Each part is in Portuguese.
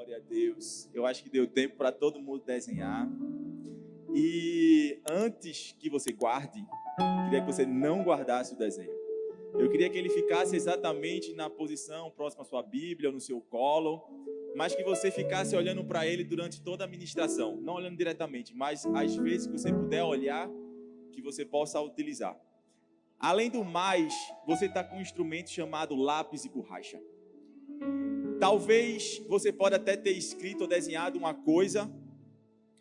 Glória a Deus. Eu acho que deu tempo para todo mundo desenhar. E antes que você guarde, queria que você não guardasse o desenho. Eu queria que ele ficasse exatamente na posição próxima à sua Bíblia, ou no seu colo, mas que você ficasse olhando para ele durante toda a ministração. Não olhando diretamente, mas às vezes que você puder olhar, que você possa utilizar. Além do mais, você está com um instrumento chamado lápis e borracha. Talvez você pode até ter escrito ou desenhado uma coisa,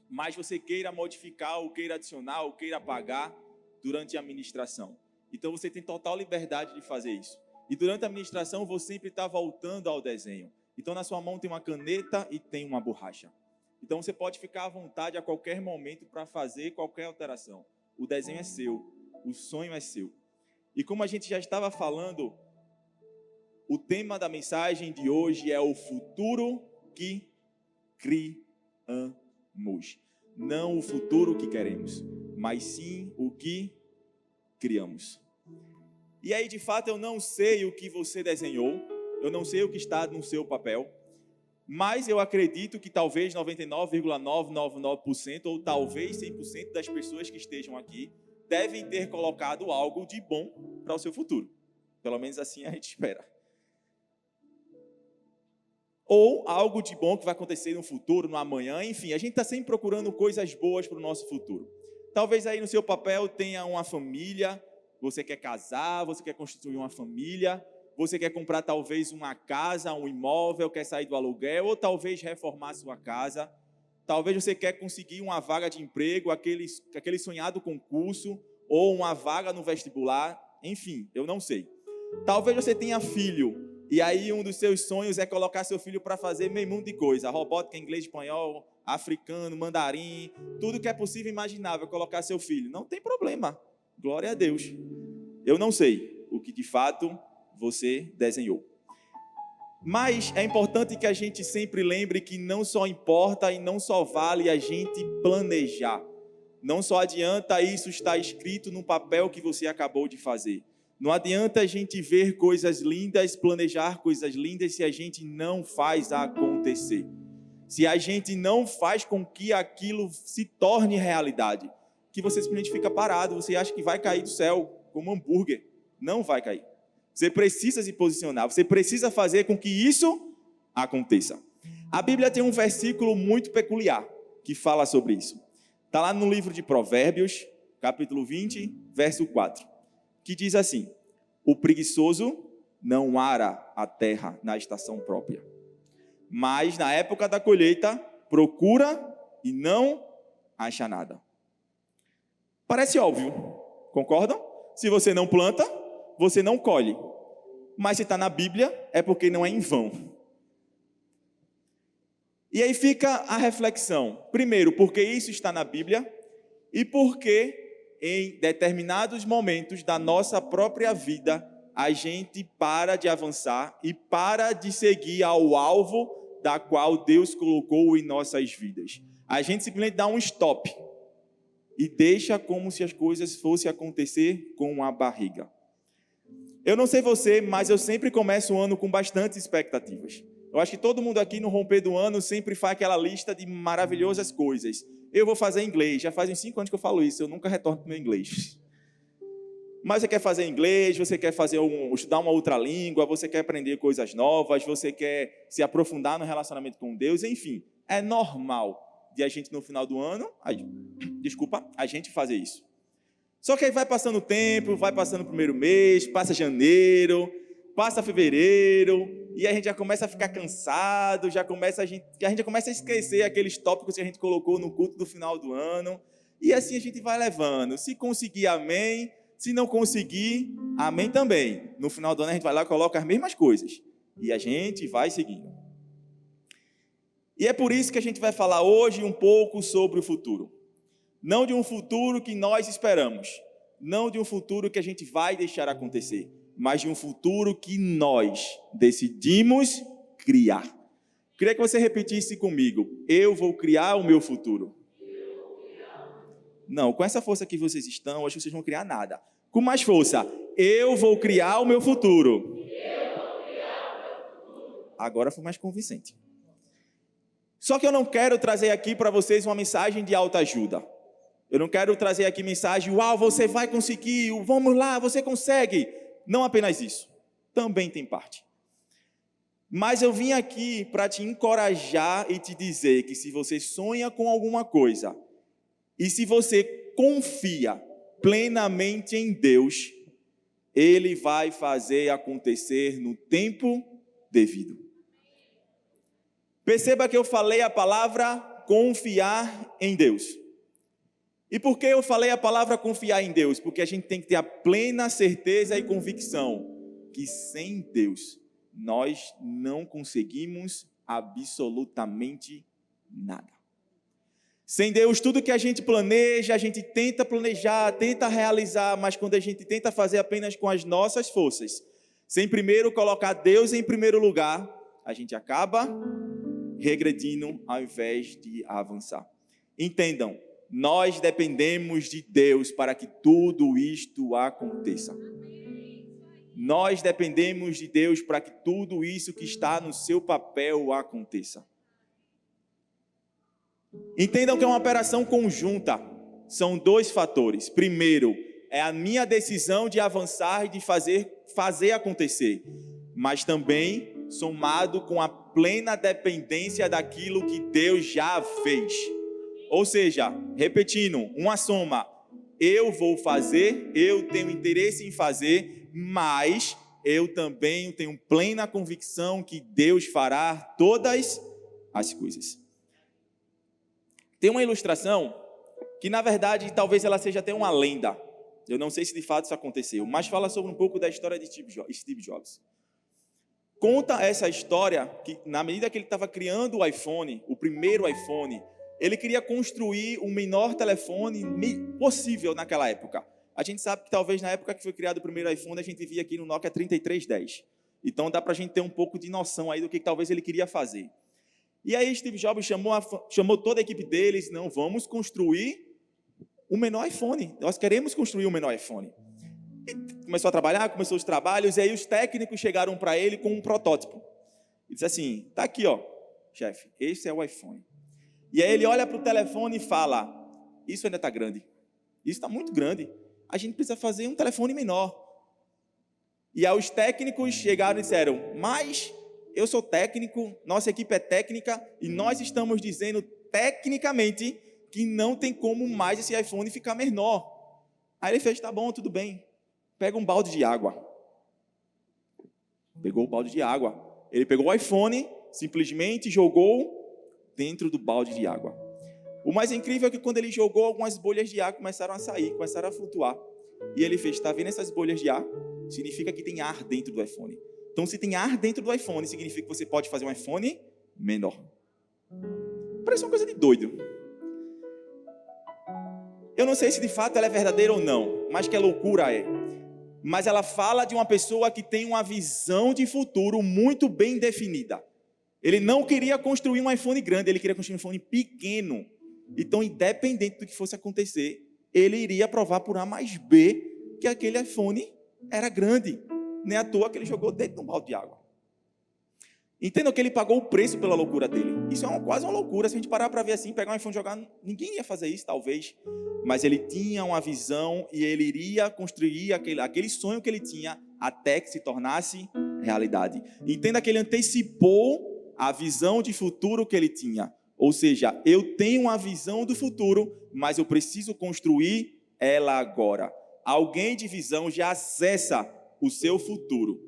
mas você queira modificar, ou queira adicionar, ou queira apagar durante a ministração. Então você tem total liberdade de fazer isso. E durante a ministração você sempre está voltando ao desenho. Então na sua mão tem uma caneta e tem uma borracha. Então você pode ficar à vontade a qualquer momento para fazer qualquer alteração. O desenho é seu, o sonho é seu. E como a gente já estava falando, o tema da mensagem de hoje é o futuro que criamos. Não o futuro que queremos, mas sim o que criamos. E aí, de fato, eu não sei o que você desenhou, eu não sei o que está no seu papel, mas eu acredito que talvez 99,999% ou talvez 100% das pessoas que estejam aqui devem ter colocado algo de bom para o seu futuro. Pelo menos assim a gente espera. Ou algo de bom que vai acontecer no futuro, no amanhã, enfim, a gente está sempre procurando coisas boas para o nosso futuro. Talvez aí no seu papel tenha uma família, você quer casar, você quer constituir uma família, você quer comprar talvez uma casa, um imóvel, quer sair do aluguel, ou talvez reformar sua casa. Talvez você quer conseguir uma vaga de emprego, aquele sonhado concurso, ou uma vaga no vestibular, enfim, eu não sei. Talvez você tenha filho, e aí um dos seus sonhos é colocar seu filho para fazer meio mundo de coisa, robótica, inglês, espanhol, africano, mandarim, tudo que é possível e imaginável, colocar seu filho. Não tem problema, glória a Deus. Eu não sei o que de fato você desenhou. Mas é importante que a gente sempre lembre que não só importa e não só vale a gente planejar. Não só adianta isso estar escrito no papel que você acabou de fazer. Não adianta a gente ver coisas lindas, planejar coisas lindas se a gente não faz acontecer. Se a gente não faz com que aquilo se torne realidade. Que você simplesmente fica parado, você acha que vai cair do céu como um hambúrguer. Não vai cair. Você precisa se posicionar, você precisa fazer com que isso aconteça. A Bíblia tem um versículo muito peculiar que fala sobre isso. Está lá no livro de Provérbios, capítulo 20, verso 4, que diz assim: o preguiçoso não ara a terra na estação própria, mas na época da colheita procura e não acha nada. Parece óbvio, concordam? Se você não planta, você não colhe. Mas se está na Bíblia, é porque não é em vão. E aí fica a reflexão. Primeiro, porque isso está na Bíblia e porque em determinados momentos da nossa própria vida, a gente para de avançar e para de seguir ao alvo da qual Deus colocou em nossas vidas. A gente simplesmente dá um stop e deixa como se as coisas fossem acontecer com a barriga. Eu não sei você, mas eu sempre começo o ano com bastantes expectativas. Eu acho que todo mundo aqui no romper do ano sempre faz aquela lista de maravilhosas coisas. Eu vou fazer inglês, já faz uns 5 anos que eu falo isso, eu nunca retorno para o meu inglês. Mas você quer fazer inglês, você quer estudar uma outra língua, você quer aprender coisas novas, você quer se aprofundar no relacionamento com Deus, enfim. É normal de a gente no final do ano, a gente fazer isso. Só que aí vai passando o tempo, vai passando o primeiro mês, passa janeiro, passa fevereiro, e a gente já começa a ficar cansado, a gente já começa a esquecer aqueles tópicos que a gente colocou no culto do final do ano, e assim a gente vai levando. Se conseguir, amém. Se não conseguir, amém também. No final do ano a gente vai lá e coloca as mesmas coisas, e a gente vai seguindo. E é por isso que a gente vai falar hoje um pouco sobre o futuro. Não de um futuro que nós esperamos, não de um futuro que a gente vai deixar acontecer, mas de um futuro que nós decidimos criar. Queria que você repetisse comigo: eu vou criar o meu futuro. Não, com essa força que vocês estão, acho que vocês não vão criar nada. Com mais força: eu vou criar o meu futuro. Agora foi mais convincente. Só que eu não quero trazer aqui para vocês uma mensagem de autoajuda. Eu não quero trazer aqui mensagem, uau, você vai conseguir, vamos lá, você consegue. Não apenas isso, também tem parte. Mas eu vim aqui para te encorajar e te dizer que se você sonha com alguma coisa, e se você confia plenamente em Deus, Ele vai fazer acontecer no tempo devido. Perceba que eu falei a palavra confiar em Deus. E por que eu falei a palavra confiar em Deus? Porque a gente tem que ter a plena certeza e convicção que sem Deus nós não conseguimos absolutamente nada. Sem Deus, tudo que a gente planeja, a gente tenta planejar, tenta realizar, mas quando a gente tenta fazer apenas com as nossas forças, sem primeiro colocar Deus em primeiro lugar, a gente acaba regredindo ao invés de avançar. Entendam, nós dependemos de Deus para que tudo isto aconteça. Nós dependemos de Deus para que tudo isso que está no seu papel aconteça. Entendam que é uma operação conjunta. São dois fatores. Primeiro, é a minha decisão de avançar e de fazer acontecer. Mas também somado com a plena dependência daquilo que Deus já fez. Ou seja, repetindo, uma soma. Eu vou fazer, eu tenho interesse em fazer, mas eu também tenho plena convicção que Deus fará todas as coisas. Tem uma ilustração que, na verdade, talvez ela seja até uma lenda. Eu não sei se de fato isso aconteceu, mas fala sobre um pouco da história de Steve Jobs. Conta essa história que, na medida que ele estava criando o iPhone, o primeiro iPhone, ele queria construir o menor telefone possível naquela época. A gente sabe que talvez na época que foi criado o primeiro iPhone, a gente vivia aqui no Nokia 3310. Então dá para a gente ter um pouco de noção aí do que talvez ele queria fazer. E aí Steve Jobs chamou toda a equipe deles, não, vamos construir o menor iPhone. Nós queremos construir o menor iPhone. E começou a trabalhar, começou os trabalhos, e aí os técnicos chegaram para ele com um protótipo. E disse assim, tá aqui ó, chefe, esse é o iPhone. E aí ele olha para o telefone e fala, isso ainda está grande, isso está muito grande, a gente precisa fazer um telefone menor. E aí os técnicos chegaram e disseram, mas eu sou técnico, nossa equipe é técnica, e nós estamos dizendo tecnicamente que não tem como mais esse iPhone ficar menor. Aí ele fez, tá bom, tudo bem, pega um balde de água. Pegou o balde de água. Ele pegou o iPhone, simplesmente jogou dentro do balde de água. O mais incrível é que quando ele jogou, algumas bolhas de ar começaram a sair, começaram a flutuar. E ele fez, está vendo essas bolhas de ar? Significa que tem ar dentro do iPhone. Então, se tem ar dentro do iPhone, significa que você pode fazer um iPhone menor. Parece uma coisa de doido. Eu não sei se de fato ela é verdadeira ou não, mas que loucura é. Mas ela fala de uma pessoa que tem uma visão de futuro muito bem definida. Ele não queria construir um iPhone grande, ele queria construir um iPhone pequeno. Então, independente do que fosse acontecer, ele iria provar por A mais B que aquele iPhone era grande. Nem à toa que ele jogou dentro de um balde de água. Entendam que ele pagou o preço pela loucura dele. Isso é quase uma loucura. Se a gente parar para ver assim, pegar um iPhone e jogar, ninguém ia fazer isso, talvez. Mas ele tinha uma visão e ele iria construir aquele sonho que ele tinha até que se tornasse realidade. Entenda que ele antecipou a visão de futuro que ele tinha. Ou seja, eu tenho uma visão do futuro, mas eu preciso construir ela agora. Alguém de visão já acessa o seu futuro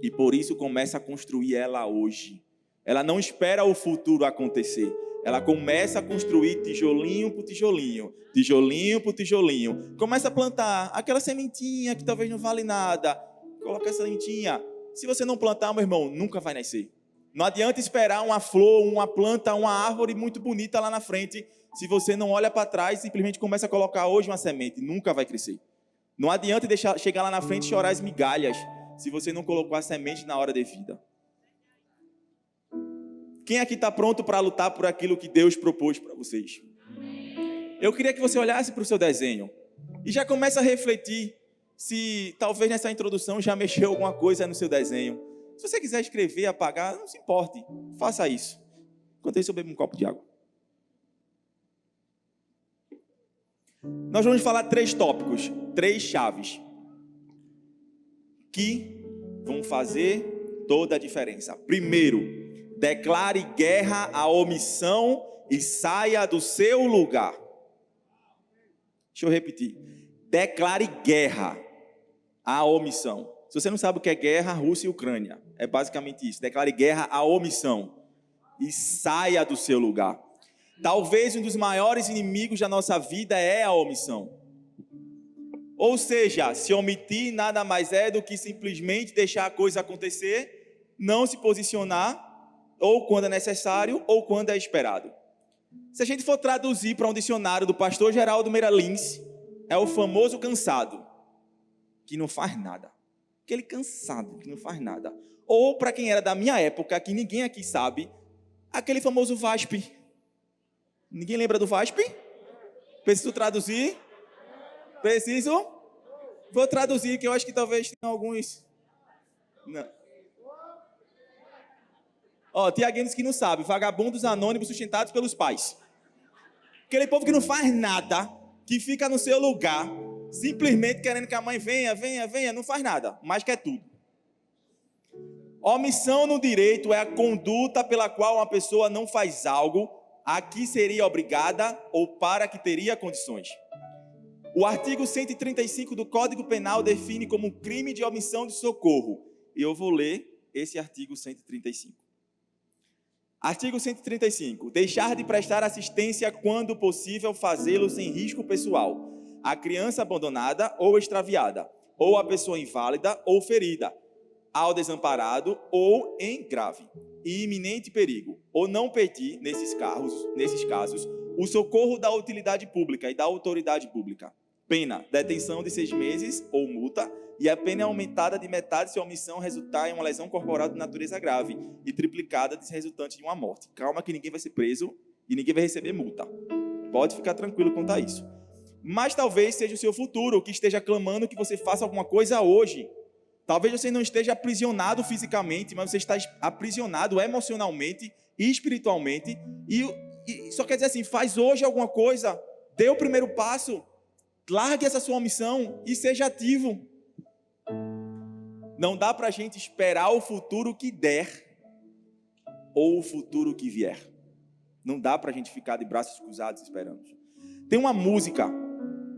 e por isso começa a construir ela hoje. Ela não espera o futuro acontecer. Ela começa a construir tijolinho por tijolinho, tijolinho por tijolinho. Começa a plantar aquela sementinha que talvez não vale nada. Coloca essa sementinha. Se você não plantar, meu irmão, nunca vai nascer. Não adianta esperar uma flor, uma planta, uma árvore muito bonita lá na frente. Se você não olha para trás e simplesmente começa a colocar hoje uma semente, nunca vai crescer. Não adianta deixar chegar lá na frente e chorar as migalhas se você não colocou a semente na hora devida. Quem aqui está pronto para lutar por aquilo que Deus propôs para vocês? Eu queria que você olhasse para o seu desenho e já comece a refletir se talvez nessa introdução já mexeu alguma coisa no seu desenho. Se você quiser escrever, apagar, não se importe, faça isso. Enquanto isso, eu bebo um copo de água. Nós vamos falar 3 tópicos, 3 chaves, que vão fazer toda a diferença. Primeiro, declare guerra à omissão e saia do seu lugar. Deixa eu repetir. Declare guerra à omissão. Se você não sabe o que é guerra, Rússia e Ucrânia. É basicamente isso. Declare guerra à omissão e saia do seu lugar. Talvez um dos maiores inimigos da nossa vida é a omissão. Ou seja, se omitir nada mais é do que simplesmente deixar a coisa acontecer, não se posicionar, ou quando é necessário, ou quando é esperado. Se a gente for traduzir para um dicionário do pastor Geraldo Meira Lins, é o famoso cansado, que não faz nada. Aquele cansado que não faz nada. Ou, para quem era da minha época, que ninguém aqui sabe, aquele famoso VASP. Ninguém lembra do VASP? Preciso traduzir? Preciso? Vou traduzir, que eu acho que talvez tenha alguns... Não. Tiaguinhos que não sabe, vagabundos anônimos sustentados pelos pais. Aquele povo que não faz nada, que fica no seu lugar, simplesmente querendo que a mãe venha, não faz nada, mas quer tudo. Omissão no direito é a conduta pela qual uma pessoa não faz algo a que seria obrigada ou para que teria condições. O artigo 135 do Código Penal define como crime de omissão de socorro. E eu vou ler esse artigo 135. Artigo 135. Deixar de prestar assistência quando possível fazê-lo sem risco pessoal, a criança abandonada ou extraviada, ou a pessoa inválida ou ferida, ao desamparado ou em grave e iminente perigo, ou não pedir, nesses casos, o socorro da utilidade pública e da autoridade pública. Pena, detenção de 6 meses ou multa, e a pena é aumentada de metade se a omissão resultar em uma lesão corporal de natureza grave e triplicada se resultante de uma morte. Calma que ninguém vai ser preso e ninguém vai receber multa. Pode ficar tranquilo quanto a isso. Mas talvez seja o seu futuro que esteja clamando que você faça alguma coisa hoje. Talvez você não esteja aprisionado fisicamente, mas você está aprisionado emocionalmente e espiritualmente. E só quer dizer assim, faz hoje alguma coisa, dê o primeiro passo, largue essa sua omissão e seja ativo. Não dá para a gente esperar o futuro que der ou o futuro que vier. Não dá para a gente ficar de braços cruzados esperando. Tem uma música,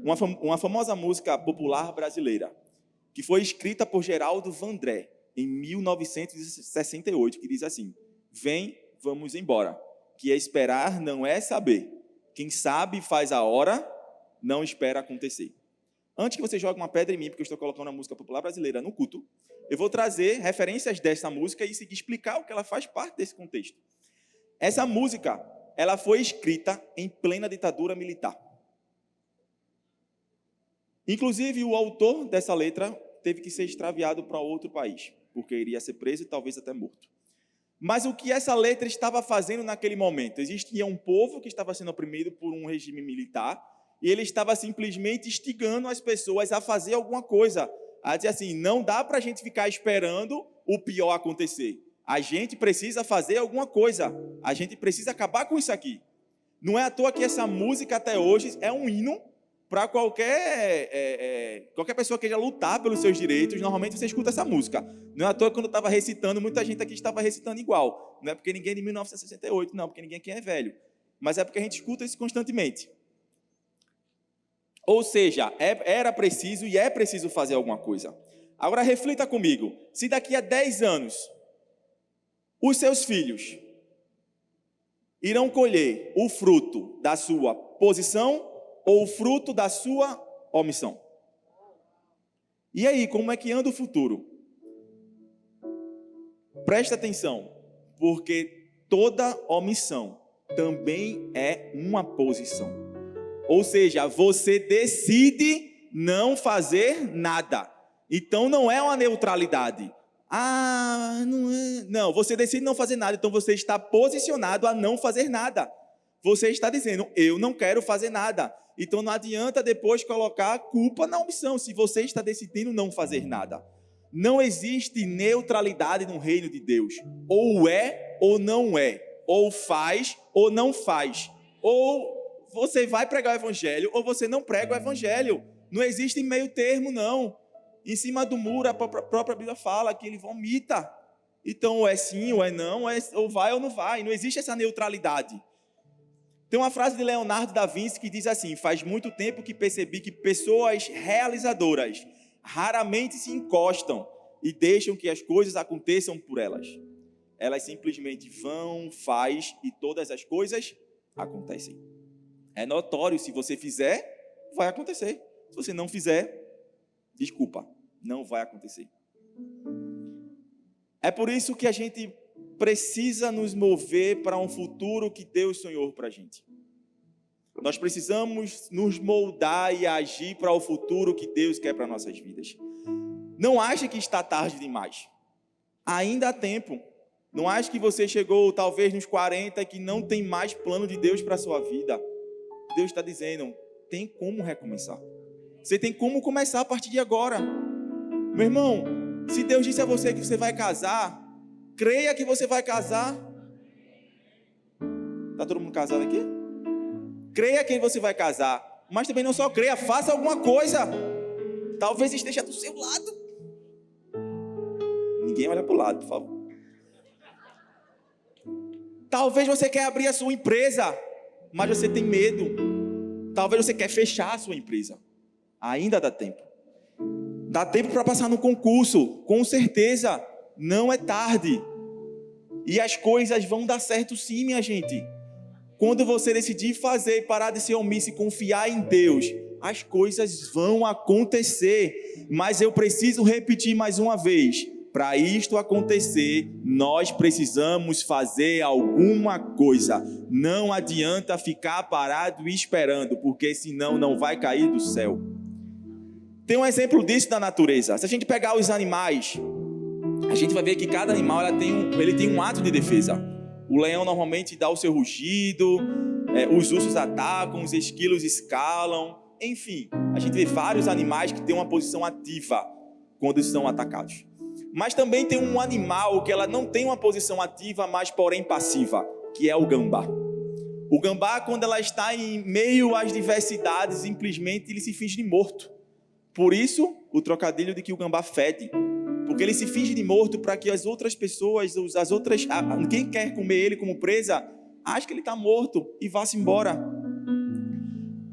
uma famosa música popular brasileira, que foi escrita por Geraldo Vandré, em 1968, que diz assim: vem, vamos embora, que esperar não é saber. Quem sabe faz a hora, não espera acontecer. Antes que você jogue uma pedra em mim, porque eu estou colocando a música popular brasileira no culto, eu vou trazer referências dessa música e seguir explicar o que ela faz parte desse contexto. Essa música, ela foi escrita em plena ditadura militar. Inclusive, o autor dessa letra teve que ser extraviado para outro país, porque iria ser preso e talvez até morto. Mas o que essa letra estava fazendo naquele momento? Existia um povo que estava sendo oprimido por um regime militar e ele estava simplesmente instigando as pessoas a fazer alguma coisa, a dizer assim, não dá para a gente ficar esperando o pior acontecer. A gente precisa fazer alguma coisa, a gente precisa acabar com isso aqui. Não é à toa que essa música até hoje é um hino para qualquer pessoa que queira lutar pelos seus direitos. Normalmente você escuta essa música. Não é à toa que quando eu estava recitando, muita gente aqui estava recitando igual. Não é porque ninguém é de 1968, não, porque ninguém aqui é velho. Mas é porque a gente escuta isso constantemente. Ou seja, era preciso e é preciso fazer alguma coisa. Agora reflita comigo, se daqui a 10 anos, os seus filhos irão colher o fruto da sua posição ou o fruto da sua omissão? E aí, como é que anda o futuro? Presta atenção, porque toda omissão também é uma posição. Ou seja, você decide não fazer nada. Então não é uma neutralidade. Não é. Não, você decide não fazer nada, então você está posicionado a não fazer nada. Você está dizendo, eu não quero fazer nada. Então não adianta depois colocar a culpa na omissão, se você está decidindo não fazer nada. Não existe neutralidade no reino de Deus. Ou é ou não é. ou faz ou não faz. Ou você vai pregar o evangelho ou você não prega o evangelho. Não existe meio termo, não. Em cima do muro, a própria Bíblia fala que ele vomita. Então, ou é sim, ou é não, ou vai ou não vai. Não existe essa neutralidade. Tem uma frase de Leonardo da Vinci que diz assim: faz muito tempo que percebi que pessoas realizadoras raramente se encostam e deixam que as coisas aconteçam por elas. Elas simplesmente vão, faz e todas as coisas acontecem. É notório, se você fizer, vai acontecer. Se você não fizer, desculpa, não vai acontecer. É por isso que a gente precisa nos mover para um futuro que Deus sonhou para a gente. Nós precisamos nos moldar e agir para o futuro que Deus quer para nossas vidas. Não ache que está tarde demais. Ainda há tempo. Não ache que você chegou talvez nos 40 e que não tem mais plano de Deus para a sua vida. Deus está dizendo, tem como recomeçar. Você tem como começar a partir de agora. Meu irmão, se Deus disse a você que você vai casar, creia que você vai casar. Está todo mundo casado aqui? Creia que você vai casar. Mas também não só creia, faça alguma coisa. Talvez esteja do seu lado. Ninguém olha para o lado, por favor. Talvez você quer abrir a sua empresa, mas você tem medo. Talvez você quer fechar a sua empresa. Ainda dá tempo. Dá tempo para passar no concurso. Com certeza, não é tarde. E as coisas vão dar certo sim, minha gente. Quando você decidir fazer, parar de ser omisso e confiar em Deus, as coisas vão acontecer. Mas eu preciso repetir mais uma vez. Para isto acontecer, nós precisamos fazer alguma coisa. Não adianta ficar parado e esperando, porque senão não vai cair do céu. Tem um exemplo disso na natureza. Se a gente pegar os animais, a gente vai ver que cada animal ele tem um ato de defesa. O leão normalmente dá o seu rugido, os ursos atacam, os esquilos escalam. Enfim, a gente vê vários animais que têm uma posição ativa quando são atacados. Mas também tem um animal que ela não tem uma posição ativa, mas porém passiva, que é o gambá. O gambá, quando ela está em meio às diversidades, simplesmente ele se finge de morto. Por isso, o trocadilho de que o gambá fede. Porque ele se finge de morto para que as outras pessoas, quem quer comer ele como presa, ache que ele está morto e vá-se embora.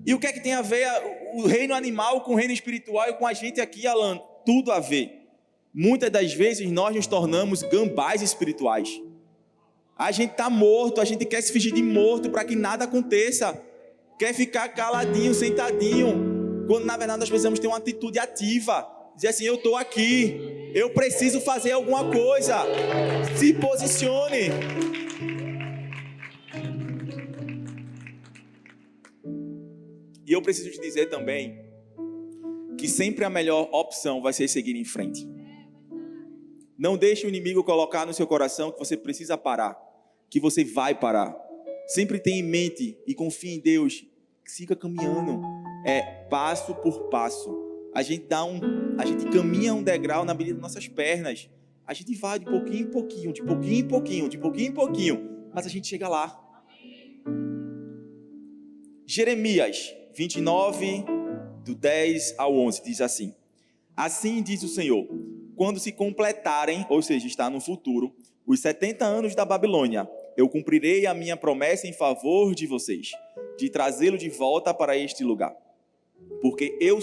E o que é que tem a ver o reino animal com o reino espiritual e com a gente aqui, Alan? Tudo a ver. Muitas das vezes nós nos tornamos gambás espirituais. A gente está morto, a gente quer se fingir de morto para que nada aconteça. Quer ficar caladinho, sentadinho, quando na verdade nós precisamos ter uma atitude ativa. Dizer assim, eu estou aqui, eu preciso fazer alguma coisa. Se posicione. E eu preciso te dizer também que sempre a melhor opção vai ser seguir em frente. Não deixe o inimigo colocar no seu coração que você precisa parar, que você vai parar. Sempre tenha em mente e confie em Deus. Siga caminhando, passo por passo. A gente caminha um degrau na medida das nossas pernas. A gente vai de pouquinho em pouquinho, de pouquinho em pouquinho, de pouquinho em pouquinho, mas a gente chega lá. Jeremias 29, do 10 ao 11, diz assim: assim diz o Senhor, quando se completarem, ou seja, está no futuro, os 70 anos da Babilônia, eu cumprirei a minha promessa em favor de vocês, de trazê-lo de volta para este lugar. Porque eu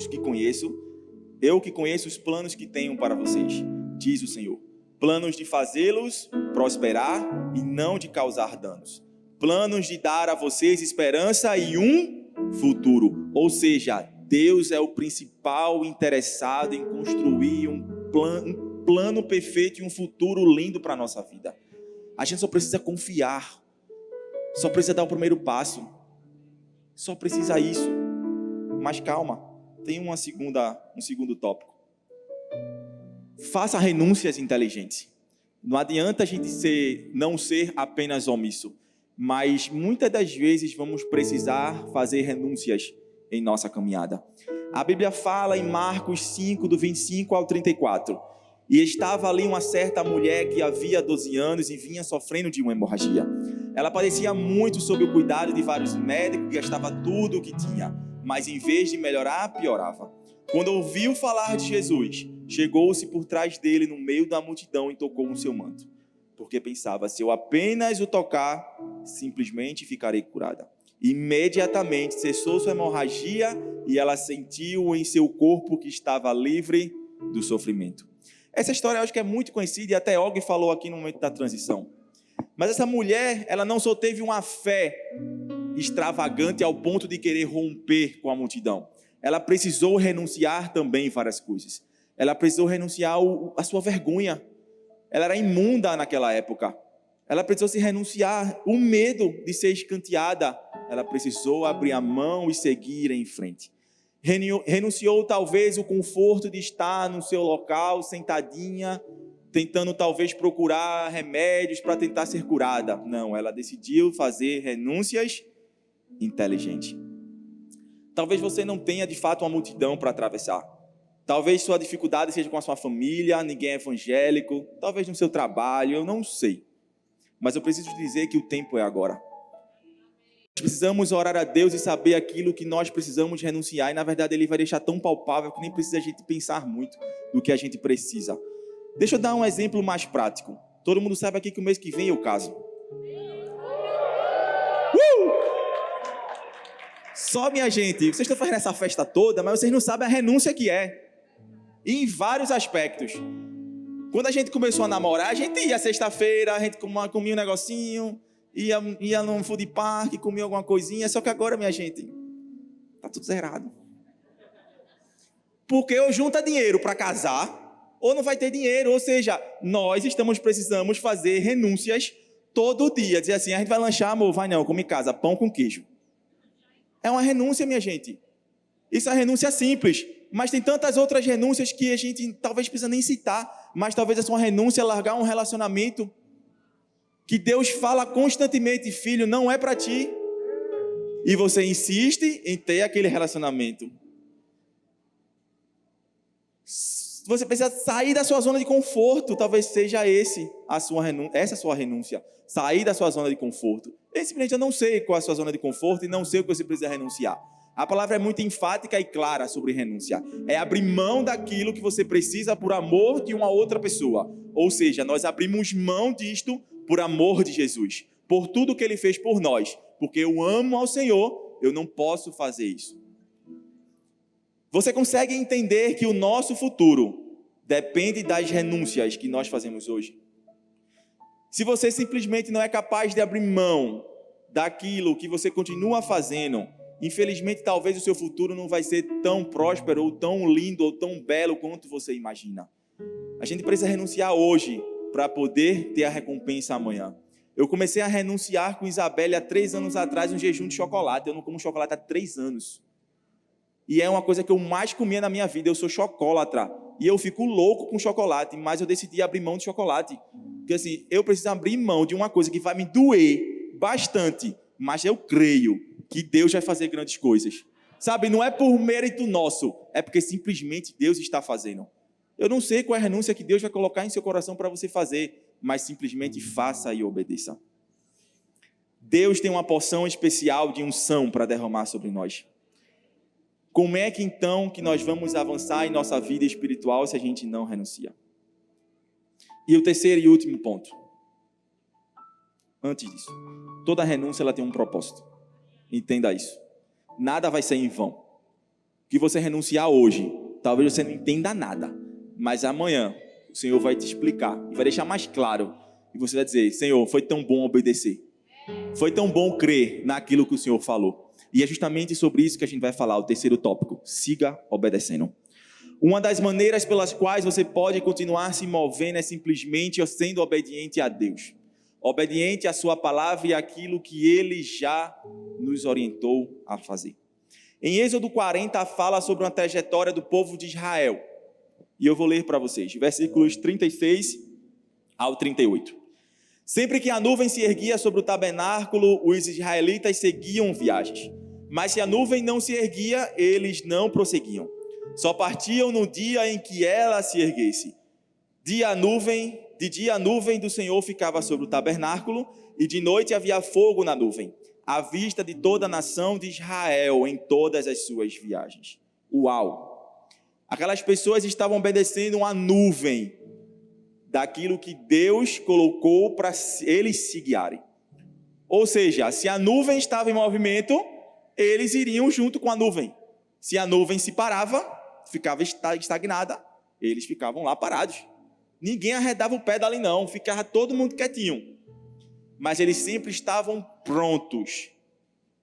que conheço os planos que tenho para vocês, diz o Senhor. Planos de fazê-los prosperar e não de causar danos. Planos de dar a vocês esperança e um futuro. Ou seja, Deus é o principal interessado em construir um plano perfeito e um futuro lindo para a nossa vida. A gente só precisa confiar, só precisa dar o primeiro passo, só precisa isso. Mas calma, tem um segundo tópico. Faça renúncias inteligentes. Não adianta a gente não ser apenas omisso, mas muitas das vezes vamos precisar fazer renúncias em nossa caminhada. A Bíblia fala em Marcos 5, do 25 ao 34, E estava ali uma certa mulher que havia 12 anos e vinha sofrendo de uma hemorragia. Ela padecia muito sob o cuidado de vários médicos, gastava tudo o que tinha, mas em vez de melhorar, piorava. Quando ouviu falar de Jesus, chegou-se por trás dele no meio da multidão e tocou no seu manto, porque pensava, se eu apenas o tocar, simplesmente ficarei curada. Imediatamente cessou sua hemorragia e ela sentiu em seu corpo que estava livre do sofrimento. Essa história eu acho que é muito conhecida e até Og falou aqui no momento da transição. Mas essa mulher, ela não só teve uma fé extravagante ao ponto de querer romper com a multidão. Ela precisou renunciar também várias coisas. Ela precisou renunciar a sua vergonha. Ela era imunda naquela época. Ela precisou se renunciar o medo de ser escanteada. Ela precisou abrir a mão e seguir em frente. Renunciou talvez o conforto de estar no seu local, sentadinha, tentando talvez procurar remédios para tentar ser curada. Não, ela decidiu fazer renúncias inteligentes. Talvez você não tenha de fato uma multidão para atravessar. Talvez sua dificuldade seja com a sua família, ninguém é evangélico, talvez no seu trabalho, eu não sei. Mas eu preciso dizer que o tempo é agora. Precisamos orar a Deus e saber aquilo que nós precisamos renunciar. E na verdade Ele vai deixar tão palpável que nem precisa a gente pensar muito no que a gente precisa. Deixa eu dar um exemplo mais prático. Todo mundo sabe aqui que o mês que vem eu caso. Só minha gente, vocês estão fazendo essa festa toda, mas vocês não sabem a renúncia que é. Em vários aspectos. Quando a gente começou a namorar, a gente ia sexta-feira, a gente comia um negocinho, ia num food park, comia alguma coisinha, só que agora, minha gente, tá tudo zerado. Porque ou junta dinheiro para casar, ou não vai ter dinheiro, ou seja, nós precisamos fazer renúncias todo dia. Dizer assim, a gente vai lanchar, amor, vai não, come em casa, pão com queijo. É uma renúncia, minha gente. Isso é uma renúncia simples, mas tem tantas outras renúncias que a gente talvez precisa nem citar, mas talvez essa uma renúncia é largar um relacionamento que Deus fala constantemente, filho, não é para ti. E você insiste em ter aquele relacionamento. Você precisa sair da sua zona de conforto, talvez seja essa a sua renúncia. Sair da sua zona de conforto. Eu simplesmente não sei qual é a sua zona de conforto e não sei o que você precisa renunciar. A palavra é muito enfática e clara sobre renúncia. É abrir mão daquilo que você precisa por amor de uma outra pessoa. Ou seja, nós abrimos mão disto por amor de Jesus. Por tudo que Ele fez por nós. Porque eu amo ao Senhor, eu não posso fazer isso. Você consegue entender que o nosso futuro depende das renúncias que nós fazemos hoje? Se você simplesmente não é capaz de abrir mão daquilo que você continua fazendo, infelizmente talvez o seu futuro não vai ser tão próspero, ou tão lindo, ou tão belo quanto você imagina. A gente precisa renunciar hoje para poder ter a recompensa amanhã. Eu comecei a renunciar com Isabelle há 3 anos atrás, um jejum de chocolate. Eu não como chocolate há 3 anos. E é uma coisa que eu mais comia na minha vida. Eu sou chocolatra. E eu fico louco com chocolate, mas eu decidi abrir mão de chocolate. Porque assim, eu preciso abrir mão de uma coisa que vai me doer bastante, mas eu creio que Deus vai fazer grandes coisas. Sabe, não é por mérito nosso, é porque simplesmente Deus está fazendo. Eu não sei qual é a renúncia que Deus vai colocar em seu coração para você fazer, mas simplesmente faça e obedeça. Deus tem uma porção especial de unção para derramar sobre nós. Como é que então que nós vamos avançar em nossa vida espiritual se a gente não renuncia? E o terceiro e último ponto. Antes disso, toda renúncia ela tem um propósito. Entenda isso. Nada vai ser em vão. O que você renunciar hoje, talvez você não entenda nada, mas amanhã o Senhor vai te explicar e vai deixar mais claro. E você vai dizer, Senhor, foi tão bom obedecer. Foi tão bom crer naquilo que o Senhor falou. E é justamente sobre isso que a gente vai falar, o terceiro tópico. Siga obedecendo. Uma das maneiras pelas quais você pode continuar se movendo é simplesmente sendo obediente a Deus. Obediente à sua palavra e àquilo que Ele já nos orientou a fazer. Em Êxodo 40 fala sobre uma trajetória do povo de Israel. E eu vou ler para vocês, versículos 36 ao 38. Sempre que a nuvem se erguia sobre o tabernáculo, os israelitas seguiam viagens. Mas se a nuvem não se erguia, eles não prosseguiam. Só partiam no dia em que ela se erguesse. De dia a nuvem do Senhor ficava sobre o tabernáculo, e de noite havia fogo na nuvem, à vista de toda a nação de Israel em todas as suas viagens. Uau! Aquelas pessoas estavam obedecendo uma nuvem daquilo que Deus colocou para eles se guiarem. Ou seja, se a nuvem estava em movimento, eles iriam junto com a nuvem. Se a nuvem se parava, ficava estagnada, eles ficavam lá parados. Ninguém arredava o pé dali não, ficava todo mundo quietinho. Mas eles sempre estavam prontos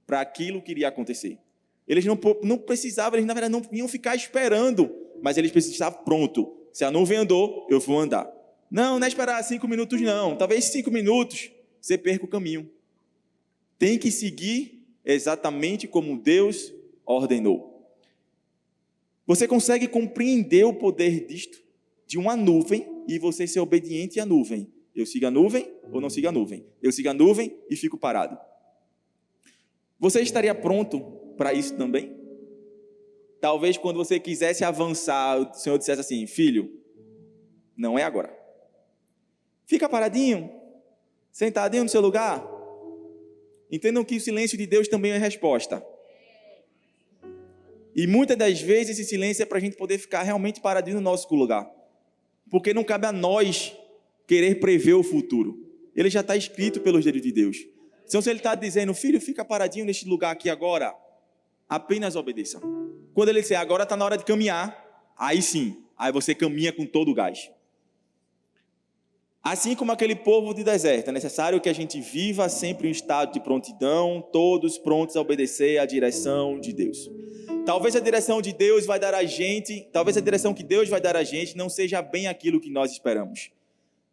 para aquilo que iria acontecer. Eles não precisavam, eles na verdade não iam ficar esperando, mas eles precisavam pronto. Se a nuvem andou, eu vou andar. Não é esperar 5 minutos não, talvez 5 minutos você perca o caminho. Tem que seguir exatamente como Deus ordenou. Você consegue compreender o poder disto? De uma nuvem e você ser obediente à nuvem. Eu sigo a nuvem ou não sigo a nuvem? Eu sigo a nuvem e fico parado. Você estaria pronto para isso também? Talvez quando você quisesse avançar, o Senhor dissesse assim: filho, não é agora. Fica paradinho, sentadinho no seu lugar. Entendam que o silêncio de Deus também é resposta. E muitas das vezes esse silêncio é para a gente poder ficar realmente paradinho no nosso lugar. Porque não cabe a nós querer prever o futuro. Ele já está escrito pelos dedos de Deus. Então, se ele está dizendo: filho, fica paradinho neste lugar aqui agora, apenas obedeça. Quando ele disser: agora está na hora de caminhar, aí sim, aí você caminha com todo o gás. Assim como aquele povo de deserto, é necessário que a gente viva sempre em um estado de prontidão, todos prontos a obedecer à direção de Deus. Talvez a direção de Deus vai dar a gente, talvez a direção que Deus vai dar a gente não seja bem aquilo que nós esperamos.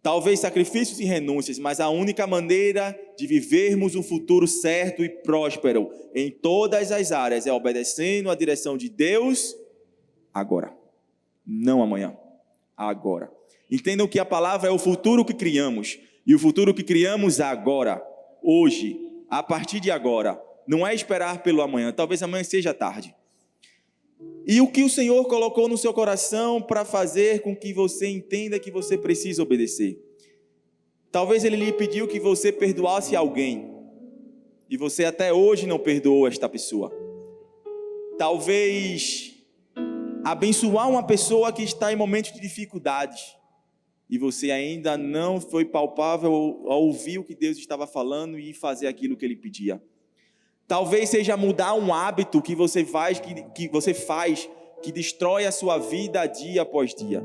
Talvez sacrifícios e renúncias, mas a única maneira de vivermos um futuro certo e próspero em todas as áreas é obedecendo à direção de Deus agora, não amanhã, agora. Entendam que a palavra é o futuro que criamos, e o futuro que criamos agora, hoje, a partir de agora, não é esperar pelo amanhã, talvez amanhã seja tarde. E o que o Senhor colocou no seu coração para fazer com que você entenda que você precisa obedecer? Talvez Ele lhe pediu que você perdoasse alguém, e você até hoje não perdoou esta pessoa. Talvez abençoar uma pessoa que está em momentos de dificuldades, e você ainda não foi palpável ao ouvir o que Deus estava falando e fazer aquilo que Ele pedia. Talvez seja mudar um hábito que você faz, que destrói a sua vida dia após dia.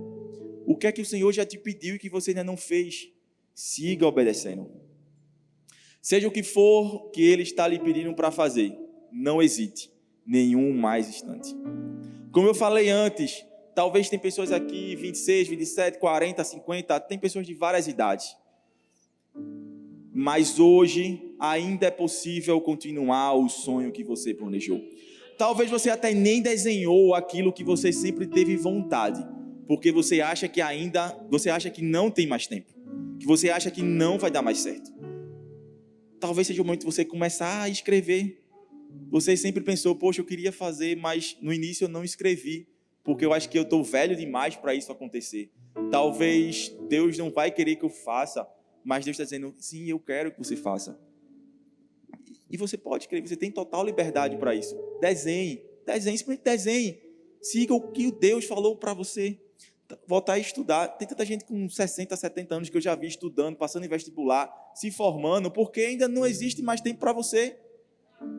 O que é que o Senhor já te pediu e que você ainda não fez? Siga obedecendo. Seja o que for que Ele está lhe pedindo para fazer, não hesite nenhum mais instante. Como eu falei antes, talvez tem pessoas aqui, 26, 27, 40, 50, tem pessoas de várias idades. Mas hoje ainda é possível continuar o sonho que você planejou. Talvez você até nem desenhou aquilo que você sempre teve vontade, porque você acha que não tem mais tempo, que você acha que não vai dar mais certo. Talvez seja o momento de você começar a escrever. Você sempre pensou: poxa, eu queria fazer, mas no início eu não escrevi, porque eu acho que eu estou velho demais para isso acontecer. Talvez Deus não vai querer que eu faça, mas Deus está dizendo: sim, eu quero que você faça. E você pode escrever, você tem total liberdade para isso. Desenhe, simplesmente desenhe. Siga o que Deus falou para você. Voltar a estudar. Tem tanta gente com 60, 70 anos que eu já vi estudando, passando em vestibular, se formando, porque ainda não existe mais tempo para você.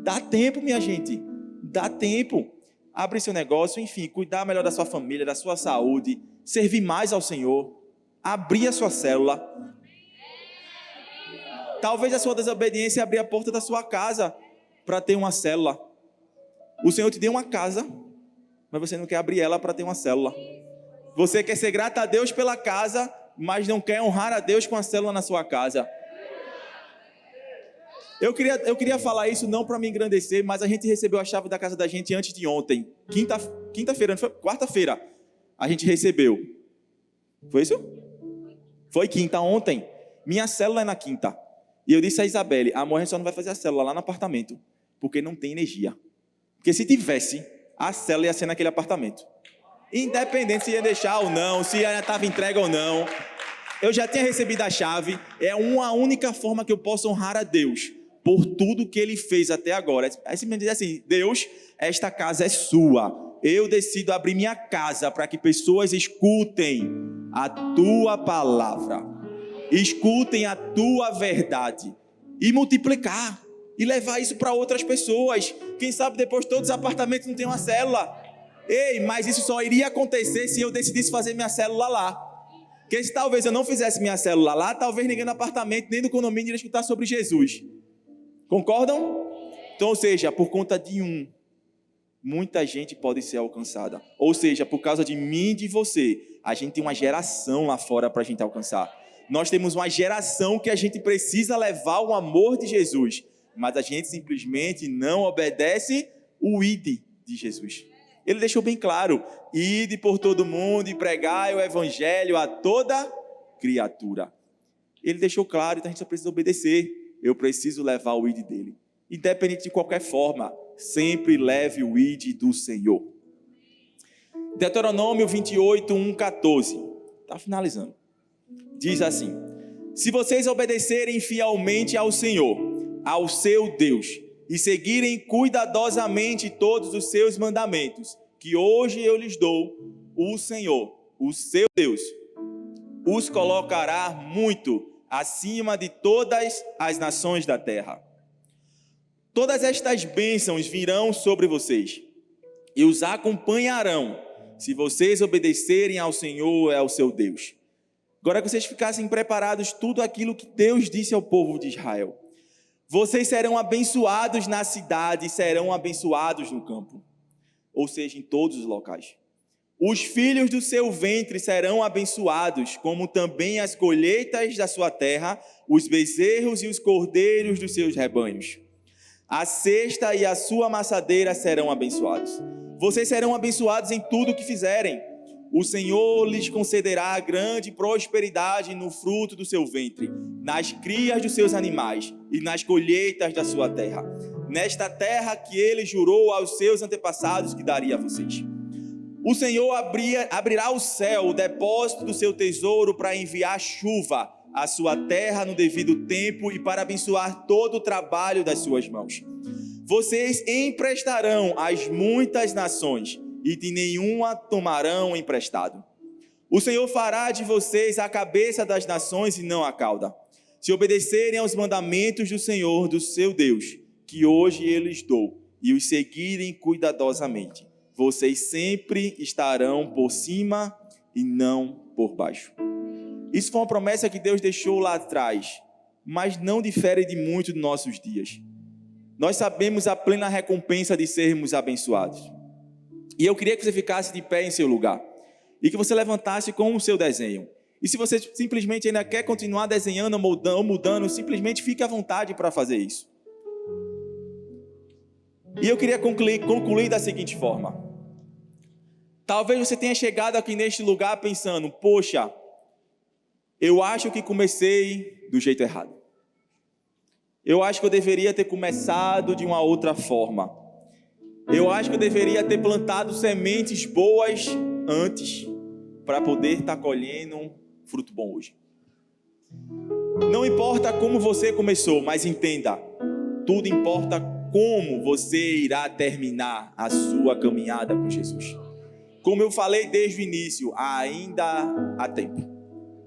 Dá tempo, minha gente. Dá tempo. Abre seu negócio, enfim, cuidar melhor da sua família, da sua saúde, servir mais ao Senhor, abrir a sua célula. Talvez a sua desobediência abrir a porta da sua casa para ter uma célula. O Senhor te deu uma casa, mas você não quer abrir ela para ter uma célula. Você quer ser grato a Deus pela casa, mas não quer honrar a Deus com a célula na sua casa. Eu queria falar isso não para me engrandecer, mas a gente recebeu a chave da casa da gente antes de ontem. Quinta-feira, não foi? Quarta-feira. A gente recebeu. Foi isso? Foi quinta, ontem. Minha célula é na quinta. E eu disse a Isabelle: amor, a gente só não vai fazer a célula lá no apartamento, porque não tem energia. Porque se tivesse, a célula ia ser naquele apartamento. Independente se ia deixar ou não, se ainda estava entregue ou não. Eu já tinha recebido a chave. É uma única forma que eu posso honrar a Deus por tudo que Ele fez até agora. É simplesmente dizer assim: Deus, esta casa é sua. Eu decido abrir minha casa para que pessoas escutem a Tua palavra, escutem a Tua verdade e multiplicar e levar isso para outras pessoas. Quem sabe depois todos os apartamentos não têm uma célula. Ei, mas isso só iria acontecer se eu decidisse fazer minha célula lá. Porque se talvez eu não fizesse minha célula lá, talvez ninguém no apartamento, nem do condomínio iria escutar sobre Jesus. Concordam? Então, ou seja, por conta de muita gente pode ser alcançada. Ou seja, por causa de mim e de você, a gente tem uma geração lá fora para a gente alcançar. Nós temos uma geração que a gente precisa levar o amor de Jesus, mas a gente simplesmente não obedece o ID de Jesus. Ele deixou bem claro: ide por todo mundo e pregai o evangelho a toda criatura. Ele deixou claro, então a gente só precisa obedecer. Eu preciso levar o ID dele. Independente de qualquer forma, sempre leve o ID do Senhor. Deuteronômio 28, 1, 14. Está finalizando. Diz assim: se vocês obedecerem fielmente ao Senhor, ao seu Deus, e seguirem cuidadosamente todos os seus mandamentos, que hoje eu lhes dou, o Senhor, o seu Deus, os colocará muito acima de todas as nações da terra. Todas estas bênçãos virão sobre vocês e os acompanharão, se vocês obedecerem ao Senhor e ao seu Deus. Agora que vocês ficassem preparados tudo aquilo que Deus disse ao povo de Israel. Vocês serão abençoados na cidade e serão abençoados no campo, ou seja, em todos os locais. Os filhos do seu ventre serão abençoados, como também as colheitas da sua terra, os bezerros e os cordeiros dos seus rebanhos. A cesta e a sua amassadeira serão abençoados. Vocês serão abençoados em tudo o que fizerem. O Senhor lhes concederá grande prosperidade no fruto do seu ventre, nas crias dos seus animais e nas colheitas da sua terra, nesta terra que ele jurou aos seus antepassados que daria a vocês. O Senhor abrirá o céu, o depósito do seu tesouro, para enviar chuva à sua terra no devido tempo e para abençoar todo o trabalho das suas mãos. Vocês emprestarão às muitas nações e de nenhuma tomarão emprestado. O Senhor fará de vocês a cabeça das nações e não a cauda, se obedecerem aos mandamentos do Senhor, do seu Deus, que hoje eu lhes dou, e os seguirem cuidadosamente. Vocês sempre estarão por cima e não por baixo. Isso foi uma promessa que Deus deixou lá atrás, mas não difere de muito dos nossos dias. Nós sabemos a plena recompensa de sermos abençoados. E eu queria que você ficasse de pé em seu lugar e que você levantasse com o seu desenho. E se você simplesmente ainda quer continuar desenhando ou mudando, simplesmente fique à vontade para fazer isso. E eu queria concluir da seguinte forma. Talvez você tenha chegado aqui neste lugar pensando: poxa, eu acho que comecei do jeito errado. Eu acho que eu deveria ter começado de uma outra forma. Eu acho que eu deveria ter plantado sementes boas antes, para poder estar colhendo um fruto bom hoje. Não importa como você começou, mas entenda, tudo importa como você irá terminar a sua caminhada com Jesus. Como eu falei desde o início, ainda há tempo.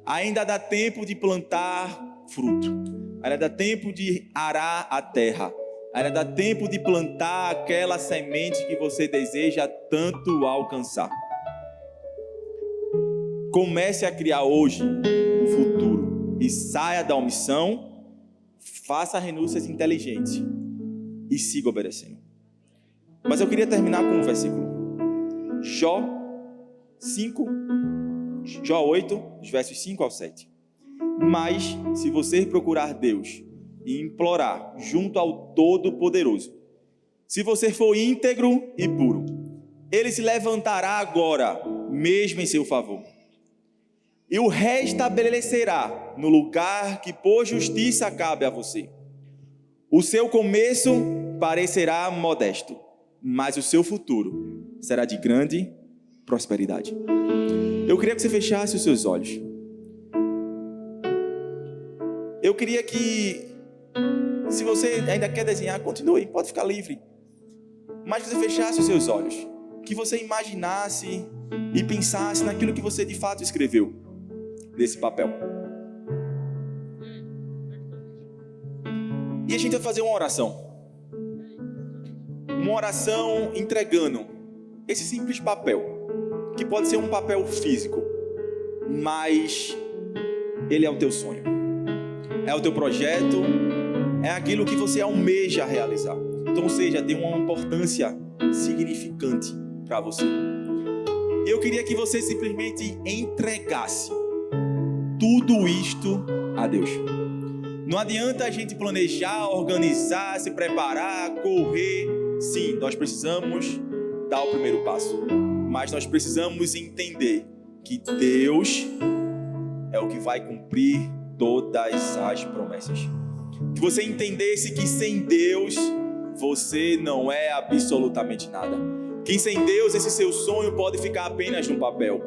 Ainda dá tempo de plantar fruto. Ainda dá tempo de arar a terra. Ainda dá tempo de plantar aquela semente que você deseja tanto alcançar. Comece a criar hoje um futuro e saia da omissão, faça renúncias inteligentes e siga obedecendo. Mas eu queria terminar com um versículo. Jó 8, os versos 5 ao 7. Mas se você procurar Deus e implorar junto ao Todo-Poderoso, se você for íntegro e puro, Ele se levantará agora, mesmo em seu favor, e o restabelecerá no lugar que por justiça cabe a você. O seu começo parecerá modesto, mas o seu futuro será de grande prosperidade. Eu queria que você fechasse os seus olhos. Eu queria que, se você ainda quer desenhar, continue, pode ficar livre. Mas que você fechasse os seus olhos. Que você imaginasse e pensasse naquilo que você de fato escreveu nesse papel. E a gente vai fazer uma oração. Uma oração entregando esse simples papel, que pode ser um papel físico, mas ele é o teu sonho, é o teu projeto, é aquilo que você almeja realizar. Então, ou seja, tem uma importância significante para você. Eu queria que você simplesmente entregasse tudo isto a Deus. Não adianta a gente planejar, organizar, se preparar, correr. Sim, nós precisamos dar o primeiro passo. Mas nós precisamos entender que Deus é o que vai cumprir todas as promessas. Que você entendesse que sem Deus você não é absolutamente nada. Que sem Deus esse seu sonho pode ficar apenas no papel.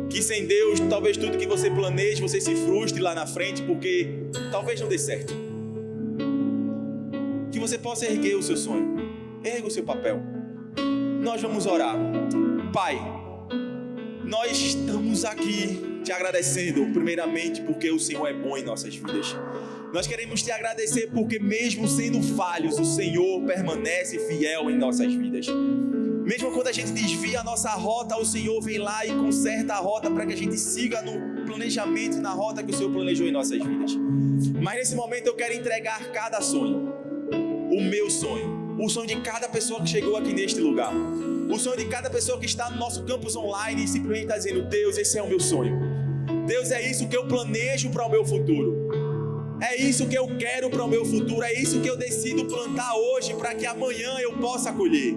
Que sem Deus talvez tudo que você planeje você se frustre lá na frente porque talvez não dê certo. Que você possa erguer o seu sonho. Erga o seu papel. Nós vamos orar. Pai, nós estamos aqui te agradecendo, primeiramente porque o Senhor é bom em nossas vidas. Nós queremos te agradecer porque mesmo sendo falhos, o Senhor permanece fiel em nossas vidas. Mesmo quando a gente desvia a nossa rota, o Senhor vem lá e conserta a rota para que a gente siga no planejamento, na rota que o Senhor planejou em nossas vidas. Mas nesse momento eu quero entregar cada sonho. O meu sonho, o sonho de cada pessoa que chegou aqui neste lugar. O sonho de cada pessoa que está no nosso campus online e simplesmente está dizendo: Deus, esse é o meu sonho. Deus, é isso que eu planejo para o meu futuro. É isso que eu quero para o meu futuro. É isso que eu decido plantar hoje para que amanhã eu possa colher.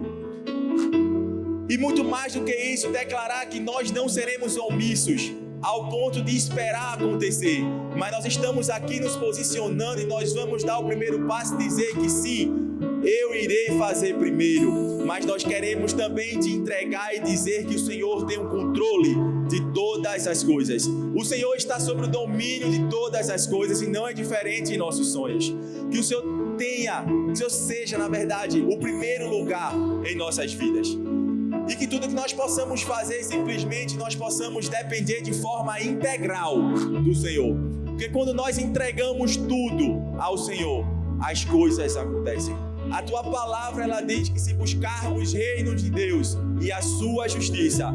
E muito mais do que isso, declarar que nós não seremos omissos ao ponto de esperar acontecer. Mas nós estamos aqui nos posicionando e nós vamos dar o primeiro passo e dizer que sim, eu irei fazer primeiro. Mas nós queremos também te entregar e dizer que o Senhor tem o controle de todas as coisas. O Senhor está sobre o domínio de todas as coisas e não é diferente em nossos sonhos. Que o Senhor tenha, que o Senhor seja, na verdade, o primeiro lugar em nossas vidas. E que tudo que nós possamos fazer, simplesmente nós possamos depender de forma integral do Senhor. Porque quando nós entregamos tudo ao Senhor, as coisas acontecem. A tua palavra, ela diz que se buscarmos reinos de Deus e a sua justiça,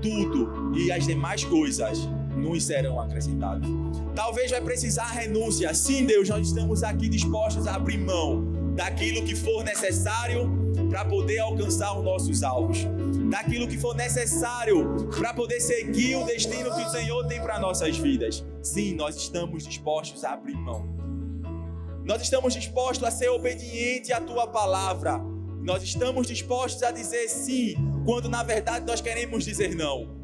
tudo e as demais coisas nos serão acrescentadas. Talvez vai precisar renúncia. Sim, Deus, nós estamos aqui dispostos a abrir mão daquilo que for necessário para poder alcançar os nossos alvos, daquilo que for necessário para poder seguir o destino que o Senhor tem para nossas vidas. Sim, nós estamos dispostos a abrir mão. Nós estamos dispostos a ser obedientes à tua palavra. Nós estamos dispostos a dizer sim, quando na verdade nós queremos dizer não.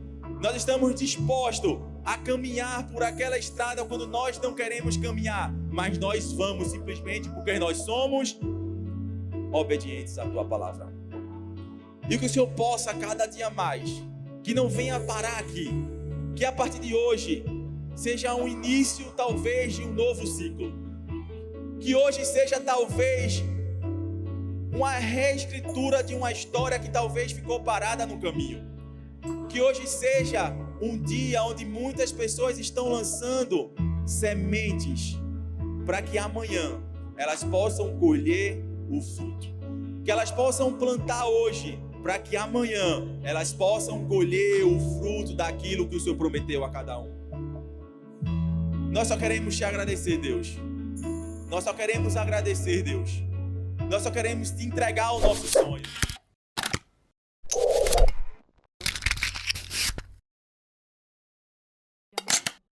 Nós estamos dispostos a caminhar por aquela estrada quando nós não queremos caminhar, mas nós vamos simplesmente porque nós somos obedientes à tua palavra. E que o Senhor possa cada dia mais, que não venha parar aqui, que a partir de hoje seja um início talvez de um novo ciclo, que hoje seja talvez uma reescritura de uma história que talvez ficou parada no caminho, que hoje seja um dia onde muitas pessoas estão lançando sementes para que amanhã elas possam colher o fruto, que elas possam plantar hoje para que amanhã elas possam colher o fruto daquilo que o Senhor prometeu a cada um. Nós só queremos te agradecer, Deus. Nós só queremos agradecer, Deus. Nós só queremos te entregar o nosso sonho.